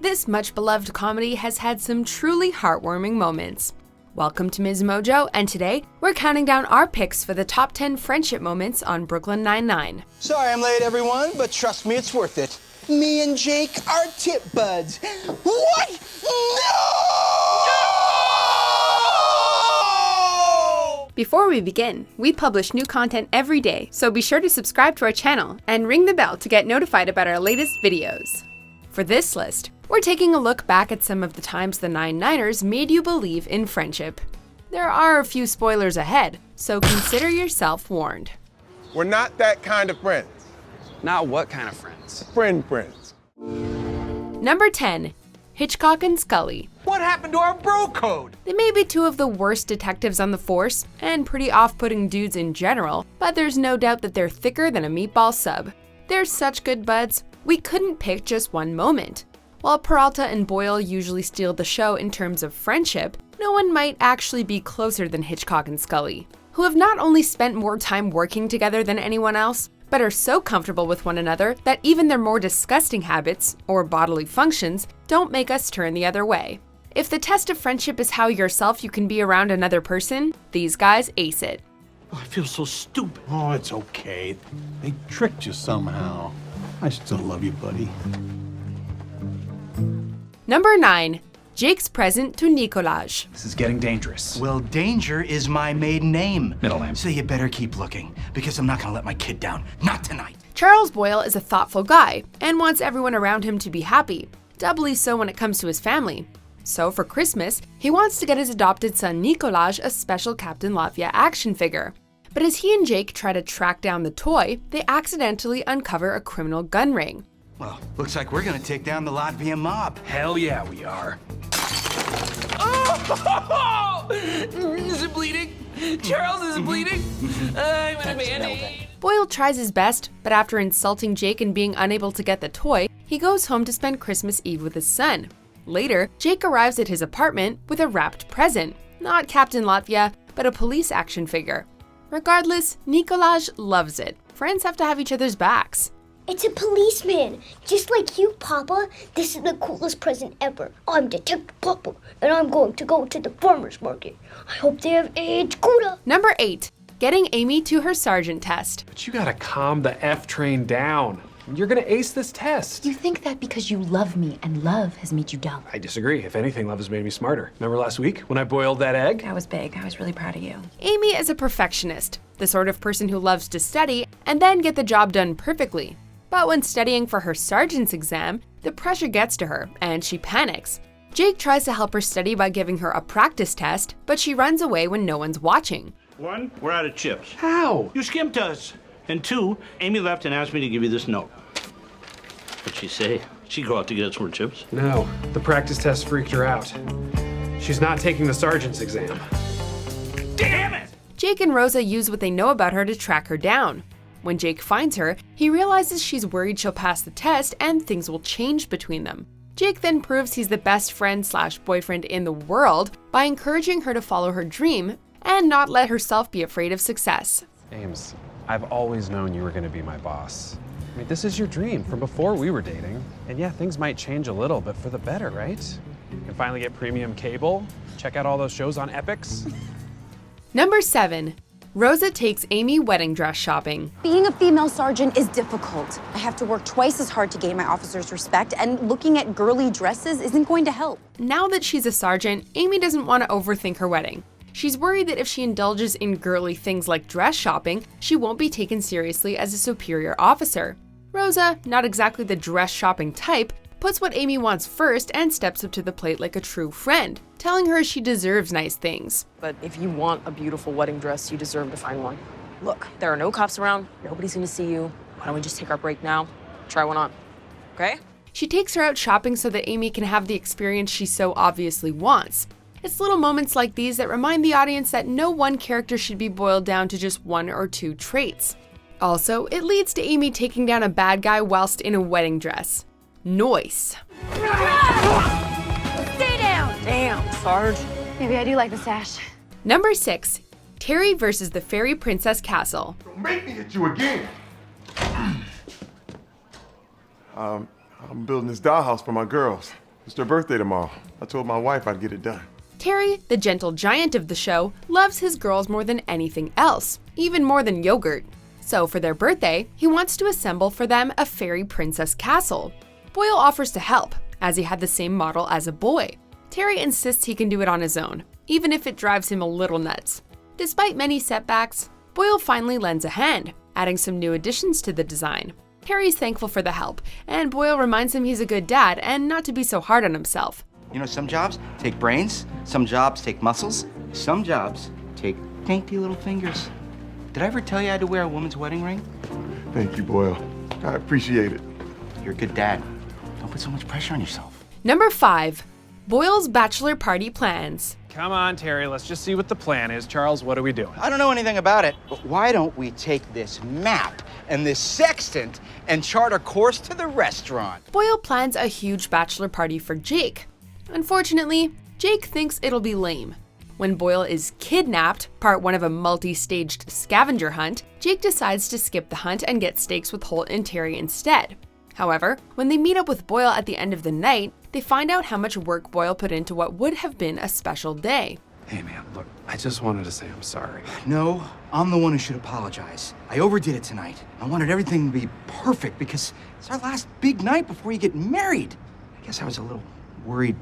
This much-beloved comedy has had some truly heartwarming moments. Welcome to MsMojo, and today we're counting down our picks for the top 10 friendship moments on Brooklyn Nine-Nine. Sorry I'm late, everyone, but trust me, it's worth it. Me and Jake are tip buds. What? No! Before we begin, we publish new content every day, so be sure to subscribe to our channel and ring the bell to get notified about our latest videos. For this list, we're taking a look back at some of the times the Nine-Niners made you believe in friendship. There are a few spoilers ahead, so consider yourself warned. We're not that kind of friends. Not what kind of friends? Friends. Number 10. Hitchcock and Scully. What happened to our bro code? They may be two of the worst detectives on the force, and pretty off-putting dudes in general, but there's no doubt that they're thicker than a meatball sub. They're such good buds, we couldn't pick just one moment. While Peralta and Boyle usually steal the show in terms of friendship, no one might actually be closer than Hitchcock and Scully, who have not only spent more time working together than anyone else, but are so comfortable with one another that even their more disgusting habits, or bodily functions, don't make us turn the other way. If the test of friendship is how yourself you can be around another person, these guys ace it. Oh, I feel so stupid. Oh, it's okay. They tricked you somehow. I still love you, buddy. Number 9. Jake's present to Nikolaj. This is getting dangerous. Well, Danger is my maiden name. Middle name. So you better keep looking, because I'm not gonna let my kid down. Not tonight. Charles Boyle is a thoughtful guy and wants everyone around him to be happy, doubly so when it comes to his family. So for Christmas, he wants to get his adopted son Nikolaj a special Captain Latvia action figure. But as he and Jake try to track down the toy, they accidentally uncover a criminal gun ring. Well, looks like we're gonna take down the Latvian mob. Hell yeah, we are. Oh! Is it bleeding? Charles is bleeding? I'm in a Band-Aid. Boyle tries his best, but after insulting Jake and being unable to get the toy, he goes home to spend Christmas Eve with his son. Later, Jake arrives at his apartment with a wrapped present. Not Captain Latvia, but a police action figure. Regardless, Nikolaj loves it. Friends have to have each other's backs. It's a policeman, just like you, Papa. This is the coolest present ever. I'm Detective Papa, and I'm going to go to the farmer's market. I hope they have AIDS Gouda. Number 8. Getting Amy to her sergeant test. But you gotta calm the F train down. You're gonna ace this test. You think that because you love me, and love has made you dumb. I disagree. If anything, love has made me smarter. Remember last week when I boiled that egg? That was big. I was really proud of you. Amy is a perfectionist, the sort of person who loves to study and then get the job done perfectly. But when studying for her sergeant's exam, the pressure gets to her and she panics. Jake tries to help her study by giving her a practice test, but she runs away when no one's watching. 1, we're out of chips. How? You skimped us. And 2, Amy left and asked me to give you this note. What'd she say? She'd go out to get us more chips? No, the practice test freaked her out. She's not taking the sergeant's exam. Damn it! Jake and Rosa use what they know about her to track her down. When Jake finds her, he realizes she's worried she'll pass the test and things will change between them. Jake then proves he's the best friend/boyfriend in the world by encouraging her to follow her dream and not let herself be afraid of success. Ames, I've always known you were going to be my boss. I mean, this is your dream from before we were dating. And yeah, things might change a little, but for the better, right? You can finally get premium cable, check out all those shows on Epix. Number 7. Rosa takes Amy wedding dress shopping. Being a female sergeant is difficult. I have to work twice as hard to gain my officer's respect, and looking at girly dresses isn't going to help. Now that she's a sergeant, Amy doesn't want to overthink her wedding. She's worried that if she indulges in girly things like dress shopping, she won't be taken seriously as a superior officer. Rosa, not exactly the dress shopping type, puts what Amy wants first and steps up to the plate like a true friend, telling her she deserves nice things. But if you want a beautiful wedding dress, you deserve to find one. Look, there are no cops around, nobody's gonna see you. Why don't we just take our break now? Try one on, okay? She takes her out shopping so that Amy can have the experience she so obviously wants. It's little moments like these that remind the audience that no one character should be boiled down to just 1 or 2 traits. Also, it leads to Amy taking down a bad guy whilst in a wedding dress. Noise. Stay down! Damn, Sarge. Maybe I do like the sash. Number 6. Terry versus the Fairy Princess Castle. Don't make me hit you again. I'm building this dollhouse for my girls. It's their birthday tomorrow. I told my wife I'd get it done. Terry, the gentle giant of the show, loves his girls more than anything else, even more than yogurt. So for their birthday, he wants to assemble for them a fairy princess castle. Boyle offers to help, as he had the same model as a boy. Terry insists he can do it on his own, even if it drives him a little nuts. Despite many setbacks, Boyle finally lends a hand, adding some new additions to the design. Terry's thankful for the help, and Boyle reminds him he's a good dad and not to be so hard on himself. You know, some jobs take brains, some jobs take muscles, some jobs take dainty little fingers. Did I ever tell you I had to wear a woman's wedding ring? Thank you, Boyle. I appreciate it. You're a good dad. Don't put so much pressure on yourself. Number 5. Boyle's bachelor party plans. Come on, Terry, let's just see what the plan is. Charles, what are we doing? I don't know anything about it, but why don't we take this map and this sextant and chart a course to the restaurant? Boyle plans a huge bachelor party for Jake. Unfortunately, Jake thinks it'll be lame. When Boyle is kidnapped, part 1 of a multi-staged scavenger hunt, Jake decides to skip the hunt and get steaks with Holt and Terry instead. However, when they meet up with Boyle at the end of the night, they find out how much work Boyle put into what would have been a special day. Hey man, look, I just wanted to say I'm sorry. No, I'm the one who should apologize. I overdid it tonight. I wanted everything to be perfect because it's our last big night before you get married. I guess I was a little worried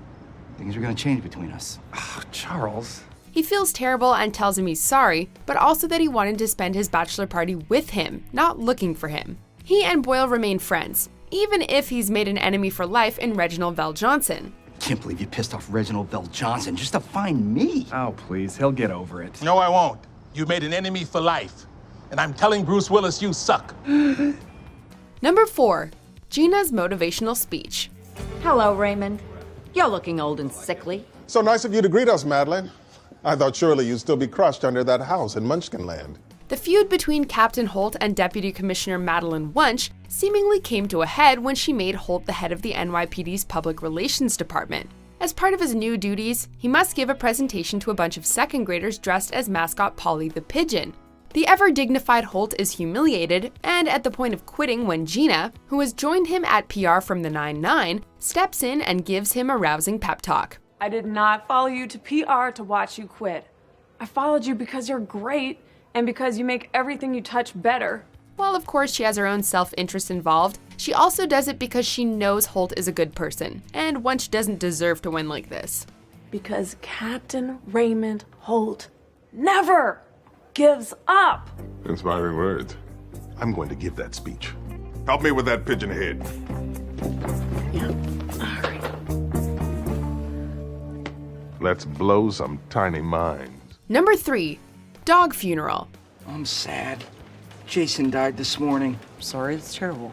things were gonna change between us. Oh, Charles. He feels terrible and tells him he's sorry, but also that he wanted to spend his bachelor party with him, not looking for him. He and Boyle remain friends, even if he's made an enemy for life in Reginald Vell Johnson. I can't believe you pissed off Reginald Vell Johnson just to find me. Oh, please, he'll get over it. No, I won't. You made an enemy for life. And I'm telling Bruce Willis you suck. Number 4. Gina's motivational speech. Hello, Raymond. You're looking old and sickly. So nice of you to greet us, Madeline. I thought surely you'd still be crushed under that house in Munchkinland. The feud between Captain Holt and Deputy Commissioner Madeline Wunsch seemingly came to a head when she made Holt the head of the NYPD's Public Relations Department. As part of his new duties, he must give a presentation to a bunch of second graders dressed as mascot Polly the Pigeon. The ever-dignified Holt is humiliated and at the point of quitting when Gina, who has joined him at PR from the 9-9, steps in and gives him a rousing pep talk. I did not follow you to PR to watch you quit. I followed you because you're great and because you make everything you touch better. While of course she has her own self-interest involved, she also does it because she knows Holt is a good person, and Wunsch doesn't deserve to win like this. Because Captain Raymond Holt never gives up. Inspiring words. I'm going to give that speech. Help me with that pigeon head. Let's blow some tiny minds. Number 3. Dog funeral. I'm sad. Jason died this morning. Sorry, it's terrible.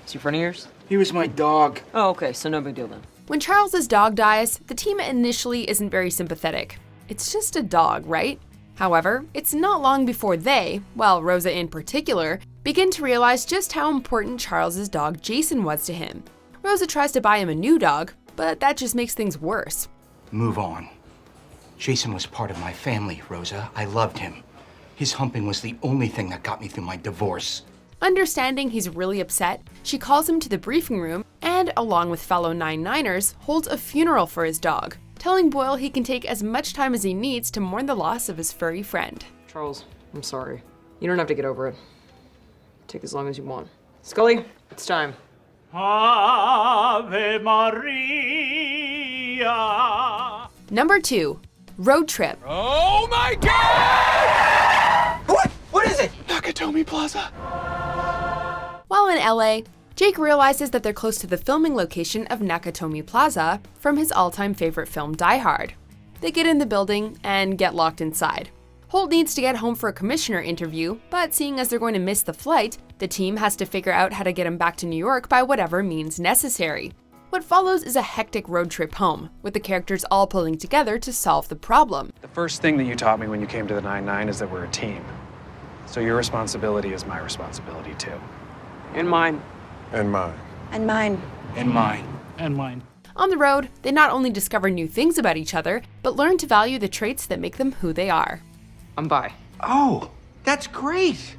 Is he a friend of yours? He was my dog. Oh, okay, so no big deal then. When Charles's dog dies, the team initially isn't very sympathetic. It's just a dog, right? However, it's not long before they, well, Rosa in particular, begin to realize just how important Charles's dog Jason was to him. Rosa tries to buy him a new dog, but that just makes things worse. Move on. Jason was part of my family, Rosa. I loved him. His humping was the only thing that got me through my divorce. Understanding he's really upset, she calls him to the briefing room and, along with fellow 9-9ers, holds a funeral for his dog, telling Boyle he can take as much time as he needs to mourn the loss of his furry friend. Charles, I'm sorry. You don't have to get over it. Take as long as you want. Scully, it's time. Ave Maria. Number 2. Road trip. Oh my God! What is it? Nakatomi Plaza. While in LA, Jake realizes that they're close to the filming location of Nakatomi Plaza from his all-time favorite film Die Hard. They get in the building and get locked inside. Holt needs to get home for a commissioner interview, but seeing as they're going to miss the flight, the team has to figure out how to get him back to New York by whatever means necessary. What follows is a hectic road trip home, with the characters all pulling together to solve the problem. The first thing that you taught me when you came to the 9-9 is that we're a team. So your responsibility is my responsibility too. And mine. And mine. And mine. And mine. And mine. On the road, they not only discover new things about each other, but learn to value the traits that make them who they are. I'm bi. Oh, that's great.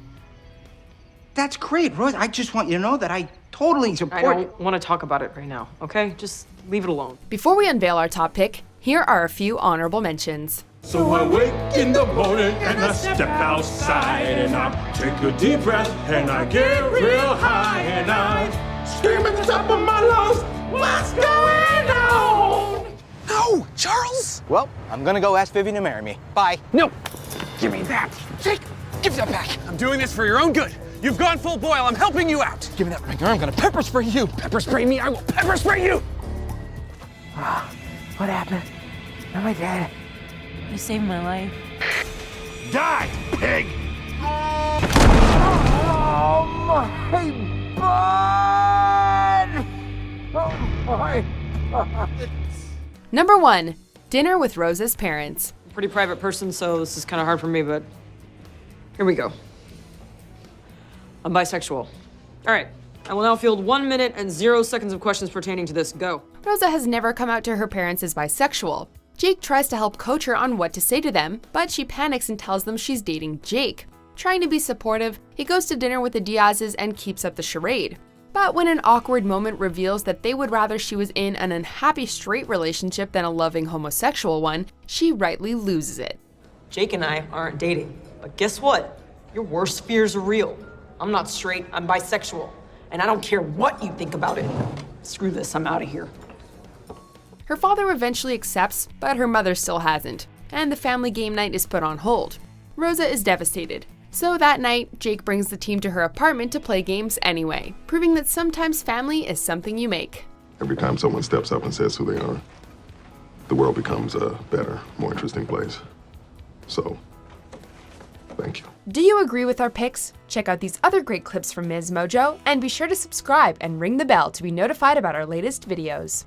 That's great, Rosa. I just want you to know that I totally I support. don't want to talk about it right now, okay? Just leave it alone. Before we unveil our top pick, here are a few honorable mentions. So I wake in the morning and I step outside and I take a deep breath and I get real high and I scream at the top of my lungs, what's going on? No, Charles! Well, I'm gonna go ask Vivian to marry me. Bye. No! Give me that. Jake, give that back. I'm doing this for your own good. You've gone full Boyle. I'm helping you out. Give me that ring or I'm gonna pepper spray you. Pepper spray me. I will pepper spray you. What happened? Am I dead? You saved my life. Die, pig! Oh, my butt! Oh, my butt. Number 1. Dinner with Rosa's parents. Pretty private person, so this is kind of hard for me, but here we go. I'm bisexual. All right, I will now field 1 minute and 0 seconds of questions pertaining to this. Go. Rosa has never come out to her parents as bisexual. Jake tries to help coach her on what to say to them, but she panics and tells them she's dating Jake. Trying to be supportive, he goes to dinner with the Diazes and keeps up the charade. But when an awkward moment reveals that they would rather she was in an unhappy straight relationship than a loving homosexual one, she rightly loses it. Jake and I aren't dating, but guess what? Your worst fears are real. I'm not straight, I'm bisexual, and I don't care what you think about it. Screw this, I'm out of here. Her father eventually accepts, but her mother still hasn't, and the family game night is put on hold. Rosa is devastated. So that night, Jake brings the team to her apartment to play games anyway, proving that sometimes family is something you make. Every time someone steps up and says who they are, the world becomes a better, more interesting place. So, thank you. Do you agree with our picks? Check out these other great clips from MsMojo, and be sure to subscribe and ring the bell to be notified about our latest videos.